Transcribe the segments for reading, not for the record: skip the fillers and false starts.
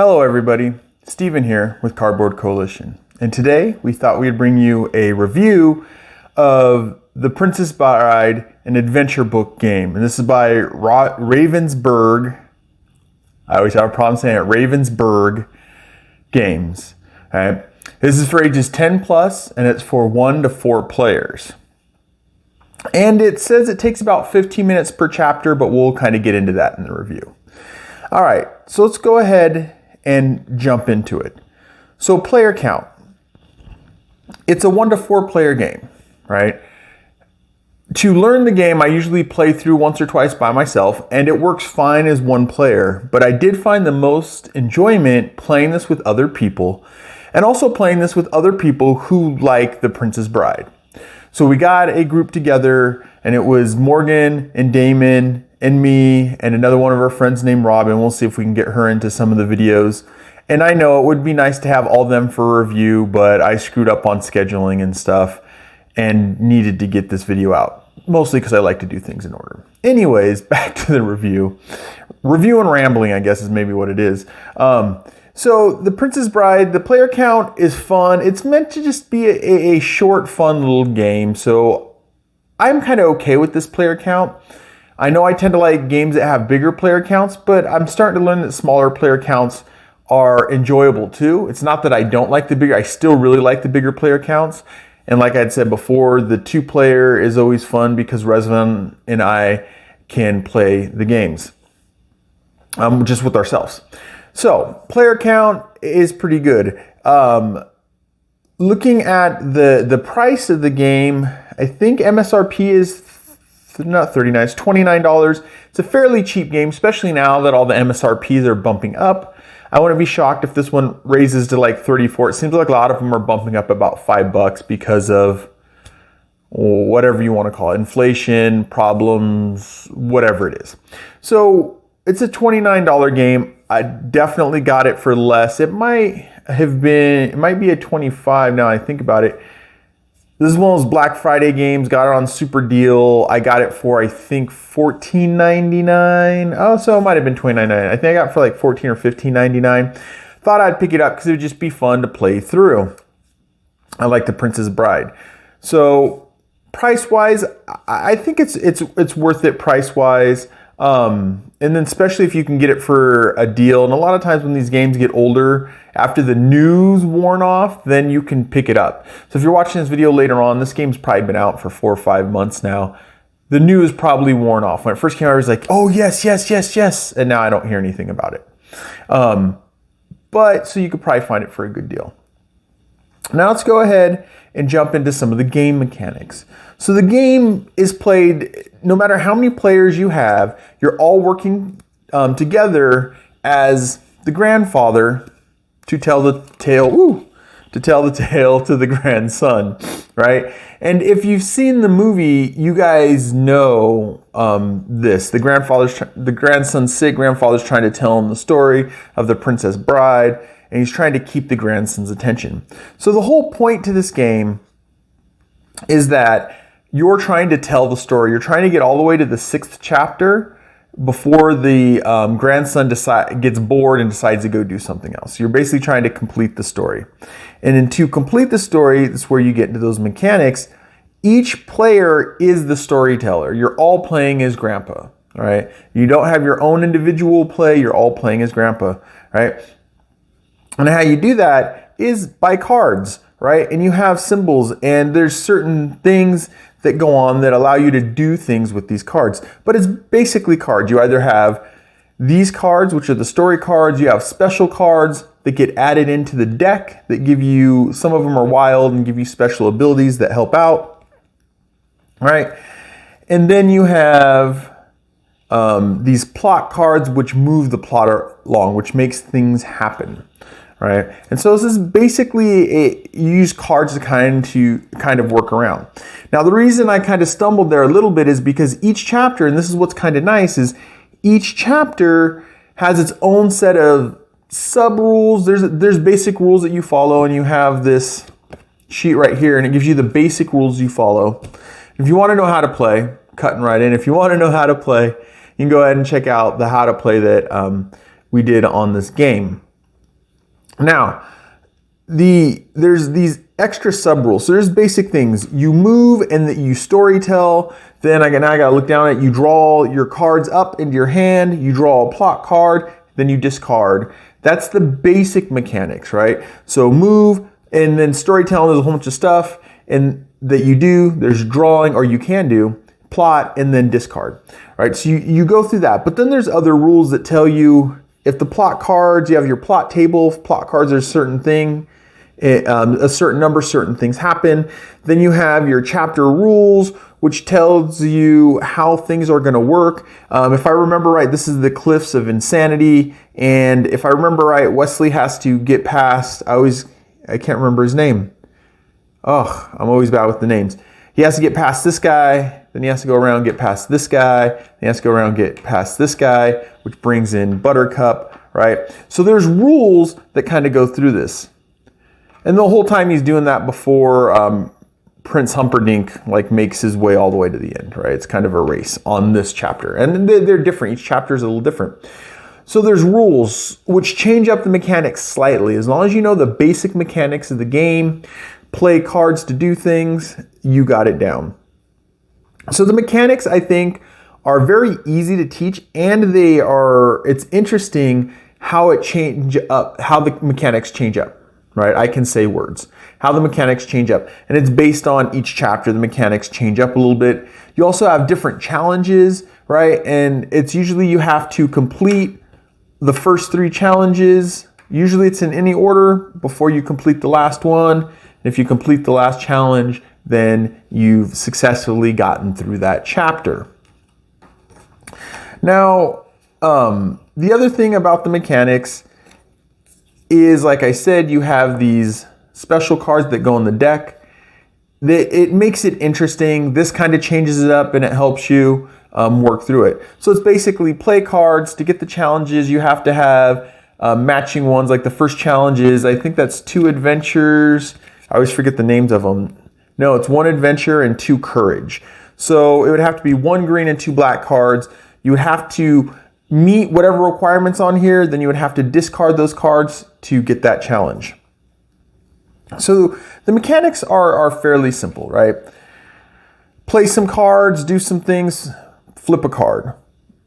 Hello everybody, Steven here with Cardboard Coalition. And today we thought we'd bring you a review of The Princess Bride, an adventure book game. And this is by Ravensburger. I always have a problem saying it, Ravensburger Games. Okay. This is for ages 10 plus and it's for 1 to 4 players. And it says it takes about 15 minutes per chapter, but we'll kind of get into that in the review. All right, so let's go ahead and jump into it. So player count. It's a 1 to 4 player game, right? To learn the game, I usually play through once or twice by myself, and it works fine as 1 player, but I did find the most enjoyment playing this with other people, and also playing this with other people who like The Princess Bride. So we got a group together, and it was Morgan and Damon and me and another one of our friends named Robin. We'll see if we can get her into some of the videos. And I know it would be nice to have all of them for a review, but I screwed up on scheduling and stuff and needed to get this video out. Mostly because I like to do things in order. Anyways, back to the review. Review and rambling, I guess, is maybe what it is. So The Princess Bride, the player count is fun. It's meant to just be a short, fun little game. So I'm kind of okay with this player count. I know I tend to like games that have bigger player counts, but I'm starting to learn that smaller player counts are enjoyable too. It's not that I don't like the bigger, I still really like the bigger player counts. And like I'd said before, the 2-player is always fun because Resvan and I can play the games just with ourselves. So player count is pretty good. Looking at the price of the game, I think MSRP is not $39, it's $29. It's a fairly cheap game, especially now that all the MSRPs are bumping up. I wouldn't be shocked if this one raises to like 34. It seems like a lot of them are bumping up about $5 because of whatever you want to call it, inflation, problems, whatever it is. So it's a $29 game. I definitely got it for less. It might be a $25 now I think about it. This is one of those Black Friday games, got it on super deal. I got it for, I think, $14.99. Oh, so it might have been $29.99. I think I got it for like $14 or $15.99. Thought I'd pick it up because it would just be fun to play through. I like The Princess Bride. So price-wise, I think it's worth it price-wise. And then especially if you can get it for a deal. And a lot of times when these games get older, after the news worn off, then you can pick it up. So if you're watching this video later on, this game's probably been out for 4 or 5 months now. The news probably worn off. When it first came out, I was like, oh, yes. And now I don't hear anything about it. But so you could probably find it for a good deal. Now let's go ahead and jump into some of the game mechanics. So the game is played, no matter how many players you have, you're all working together as the grandfather to tell the tale, to the grandson, right? And if you've seen the movie, you guys know this. The grandson's sick, grandfather's trying to tell him the story of the Princess Bride, and he's trying to keep the grandson's attention. So the whole point to this game is that you're trying to tell the story. You're trying to get all the way to the 6th chapter before the grandson gets bored and decides to go do something else. You're basically trying to complete the story. And then to complete the story, that's where you get into those mechanics. Each player is the storyteller. You're all playing as grandpa, all right? You don't have your own individual play. You're all playing as grandpa, right? And how you do that is by cards, right? And you have symbols, and there's certain things that go on that allow you to do things with these cards. But it's basically cards. You either have these cards, which are the story cards. You have special cards that get added into the deck that give you, some of them are wild and give you special abilities that help out, right? And then you have these plot cards, which move the plot along, which makes things happen. Right, and so this is basically you use cards to kind of work around. Now, the reason I kind of stumbled there a little bit is because each chapter, and this is what's kind of nice, is each chapter has its own set of sub rules. There's basic rules that you follow, and you have this sheet right here, and it gives you the basic rules you follow. If you want to know how to play, cutting right in. If you want to know how to play, you can go ahead and check out the how to play that we did on this game. Now, there's these extra sub rules. So there's basic things. You move and that you storytell. Then I gotta look down at, you draw your cards up into your hand, you draw a plot card, then you discard. That's the basic mechanics, right? So move, and then storytelling, there's a whole bunch of stuff and that you do. There's drawing, or you can do, plot, and then discard, right? So you go through that. But then there's other rules that tell you if the plot cards, you have your plot table, if plot cards are a certain thing, a certain number, certain things happen. Then you have your chapter rules, which tells you how things are going to work. If I remember right, this is the Cliffs of Insanity. And if I remember right, Wesley has to get past, I can't remember his name. Oh, I'm always bad with the names. He has to get past this guy, then he has to go around, get past this guy, then he has to go around, get past this guy, which brings in Buttercup, right? So there's rules that kind of go through this. And the whole time he's doing that before Prince Humperdinck makes his way all the way to the end, right? It's kind of a race on this chapter. And they're different. Each chapter is a little different. So there's rules which change up the mechanics slightly. As long as you know the basic mechanics of the game, play cards to do things, you got it down. So the mechanics, I think, are very easy to teach, and it's interesting how the mechanics change up. Right, I can say words. How the mechanics change up. And it's based on each chapter, the mechanics change up a little bit. You also have different challenges, right? And it's usually you have to complete the first 3 challenges. Usually it's in any order before you complete the last one. And if you complete the last challenge, then you've successfully gotten through that chapter. Now, the other thing about the mechanics is, like I said, you have these special cards that go in the deck. It makes it interesting. This kind of changes it up and it helps you work through it. So it's basically play cards. To get the challenges, you have to have matching ones. Like the first challenge is, I think that's 2 adventures. I always forget the names of them. No, it's 1 adventure and 2 courage. So it would have to be 1 green and 2 black cards. You would have to meet whatever requirements on here, then you would have to discard those cards to get that challenge. So the mechanics are fairly simple, right? Play some cards, do some things, flip a card.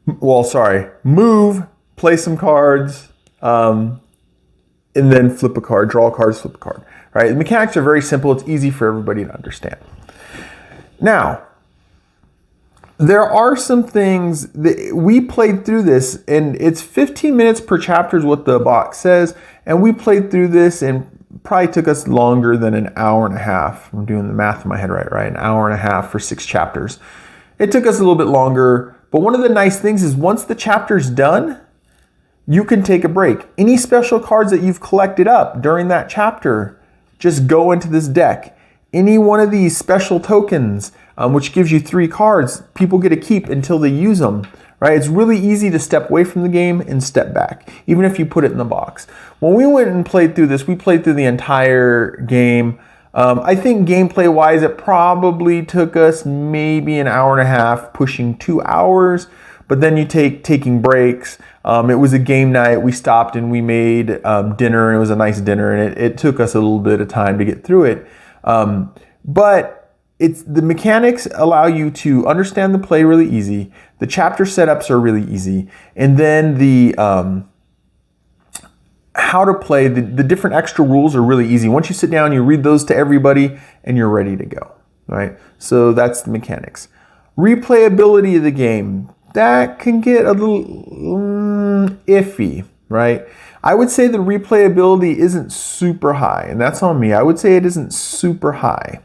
Move, play some cards, and then flip a card, draw cards, flip a card, right? The mechanics are very simple. It's easy for everybody to understand. Now, there are some things that we played through this, and it's 15 minutes per chapter is what the box says. And we played through this and probably took us longer than an hour and a half. I'm doing the math in my head right? An hour and a half for 6 chapters. It took us a little bit longer, but one of the nice things is once the chapter's done, you can take a break. Any special cards that you've collected up during that chapter, just go into this deck. Any one of these special tokens, which gives you 3 cards, people get to keep until they use them, right? It's really easy to step away from the game and step back, even if you put it in the box. When we went and played through this, we played through the entire game. I think gameplay-wise, it probably took us maybe an hour and a half, pushing 2 hours, but then you taking breaks. It was a game night. We stopped and we made dinner, and it was a nice dinner, and it took us a little bit of time to get through it. But the mechanics allow you to understand the play really easy. The chapter setups are really easy. And then the how to play, the different extra rules are really easy. Once you sit down, you read those to everybody and you're ready to go, right? So that's the mechanics. Replayability of the game, that can get a little iffy, right? I would say the replayability isn't super high, and that's on me. I would say it isn't super high.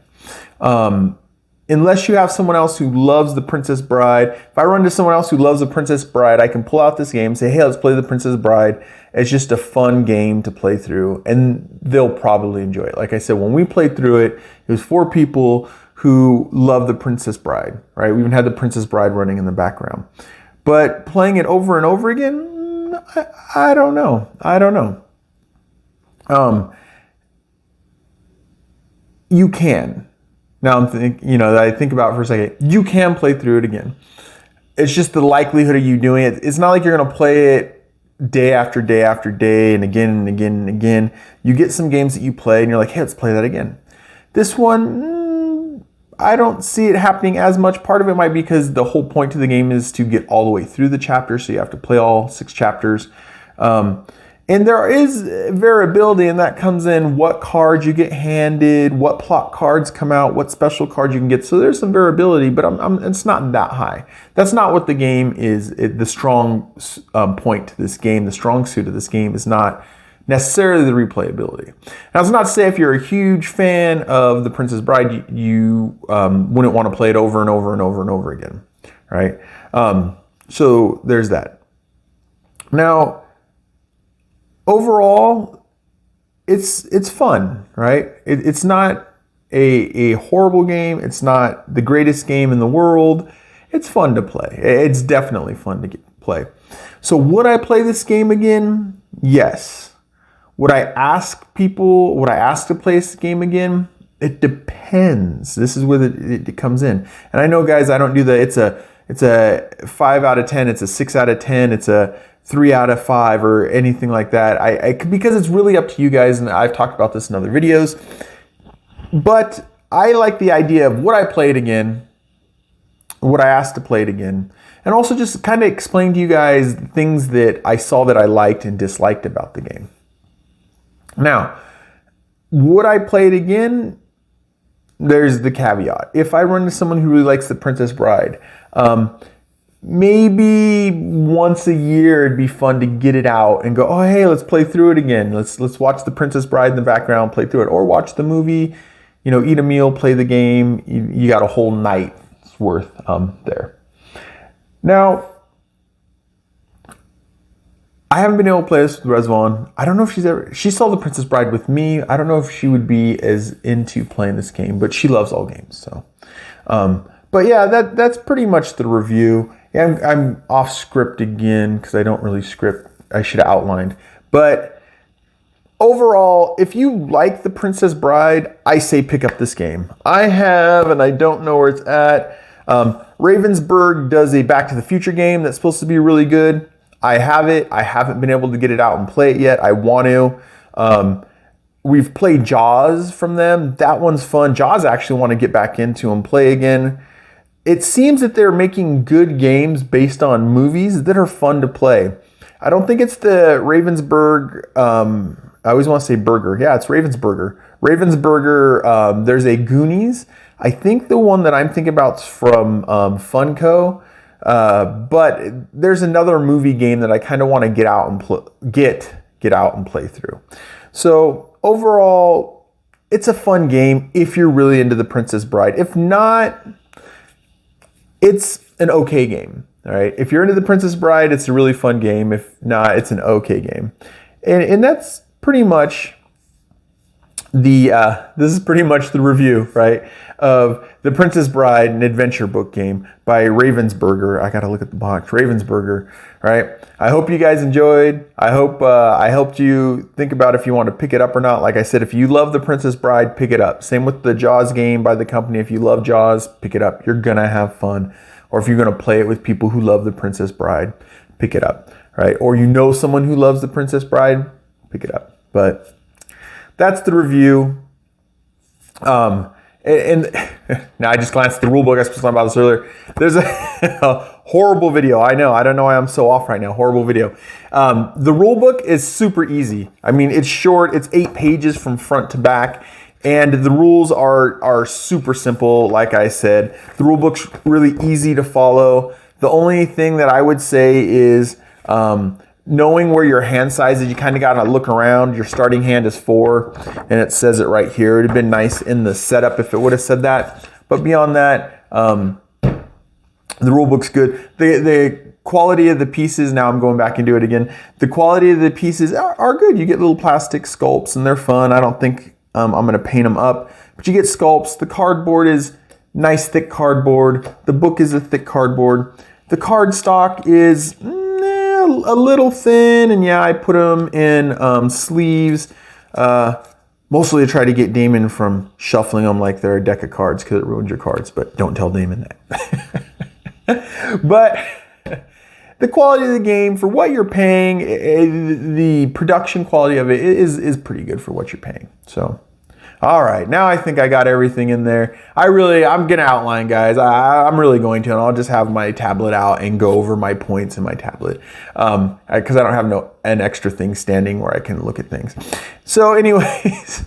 Unless you have someone else who loves The Princess Bride. If I run into someone else who loves The Princess Bride, I can pull out this game and say, hey, let's play The Princess Bride. It's just a fun game to play through, and they'll probably enjoy it. Like I said, when we played through it, it was 4 people who love The Princess Bride, right? We even had The Princess Bride running in the background. But playing it over and over again, I don't know. You can. Now I think about it for a second. You can play through it again. It's just the likelihood of you doing it. It's not like you're going to play it day after day after day and again and again and again, you get some games that you play and you're like, hey, let's play that again. This one, I don't see it happening as much. Part of it might be because the whole point to the game is to get all the way through the chapter, so you have to play all 6 chapters. And there is variability, and that comes in what cards you get handed, what plot cards come out, what special cards you can get. So there's some variability, but it's not that high. That's not what the game is. The strong point to this game, the strong suit of this game is not necessarily the replayability. Now, it's not to say if you're a huge fan of The Princess Bride, you wouldn't want to play it over and over and over and over again, right? So there's that. Now, overall, it's fun, right? It's not a horrible game. It's not the greatest game in the world. It's fun to play. It's definitely fun to play. So would I play this game again? Yes. Would I ask to play this game again? It depends. This is where it comes in. And I know, guys, I don't do it's a 5 out of 10, it's a 6 out of 10, it's a 3 out of 5 or anything like that. Because it's really up to you guys, and I've talked about this in other videos. But I like the idea of would I play it again? Would I ask to play it again? And also just kind of explain to you guys things that I saw that I liked and disliked about the game. Now, would I play it again? There's the caveat. If I run into someone who really likes The Princess Bride, maybe once a year it'd be fun to get it out and go, oh, hey, let's play through it again. Let's watch The Princess Bride in the background, play through it, or watch the movie, eat a meal, play the game. You got a whole night's worth there. Now, I haven't been able to play this with Resvon. I don't know if she saw The Princess Bride with me. I don't know if she would be as into playing this game, but she loves all games. So, but yeah, that's pretty much the review. Yeah, I'm off script again because I don't really script. I should have outlined. But overall, if you like The Princess Bride, I say pick up this game. I have, and I don't know where it's at. Ravensburger does a Back to the Future game that's supposed to be really good. I have it. I haven't been able to get it out and play it yet. I want to. We've played Jaws from them. That one's fun. Jaws I actually want to get back into and play again. It seems that they're making good games based on movies that are fun to play. I don't think it's the Ravensburger. I always want to say Burger. Yeah, it's Ravensburger. Ravensburger. There's a Goonies. I think the one that I'm thinking about is from Funko. But there's another movie game that I kind of want to get out and play through. So overall, it's a fun game if you're really into The Princess Bride. If not, it's an okay game. All right. If you're into The Princess Bride, it's a really fun game. If not, it's an okay game. And that's pretty much this is pretty much the review, right, of The Princess Bride, an adventure book game by Ravensburger. I got to look at the box. Ravensburger, right? I hope you guys enjoyed. I hope I helped you think about if you want to pick it up or not. Like I said, if you love The Princess Bride, pick it up. Same with the Jaws game by the company. If you love Jaws, pick it up. You're going to have fun. Or if you're going to play it with people who love The Princess Bride, pick it up, right? Or you know someone who loves The Princess Bride, pick it up. But that's the review. And now I just glanced at the rule book. I was supposed to talk about this earlier. There's a horrible video. I know. I don't know why I'm so off right now. Horrible video. The rule book is super easy. I mean, it's short. It's 8 pages from front to back. And the rules are super simple. Like I said, the rule book's really easy to follow. The only thing that I would say is knowing where your hand size is. You kind of got to look around. Your starting hand is 4, and it says it right here. It would have been nice in the setup if it would have said that. But beyond that, the rule book's good. The quality of the pieces, now I'm going back and do it again. The quality of the pieces are good. You get little plastic sculpts, and they're fun. I don't think I'm going to paint them up. But you get sculpts. The cardboard is nice, thick cardboard. The book is a thick cardboard. The card stock is a little thin, and yeah, I put them in sleeves. Mostly to try to get Damon from shuffling them like they're a deck of cards because it ruins your cards, but don't tell Damon that. But the quality of the game for what you're paying, the production quality of it is pretty good for what you're paying. So, all right, now I think I got everything in there. I'm going to outline, guys. I'm really going to, and I'll just have my tablet out and go over my points in my tablet because I don't have an extra thing standing where I can look at things. So anyways,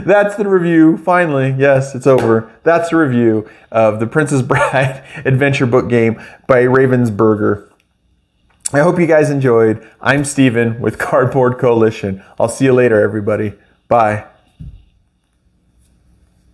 that's the review. Finally, yes, it's over. That's the review of the Princess Bride adventure book game by Ravensburger. I hope you guys enjoyed. I'm Steven with Cardboard Coalition. I'll see you later, everybody. Bye.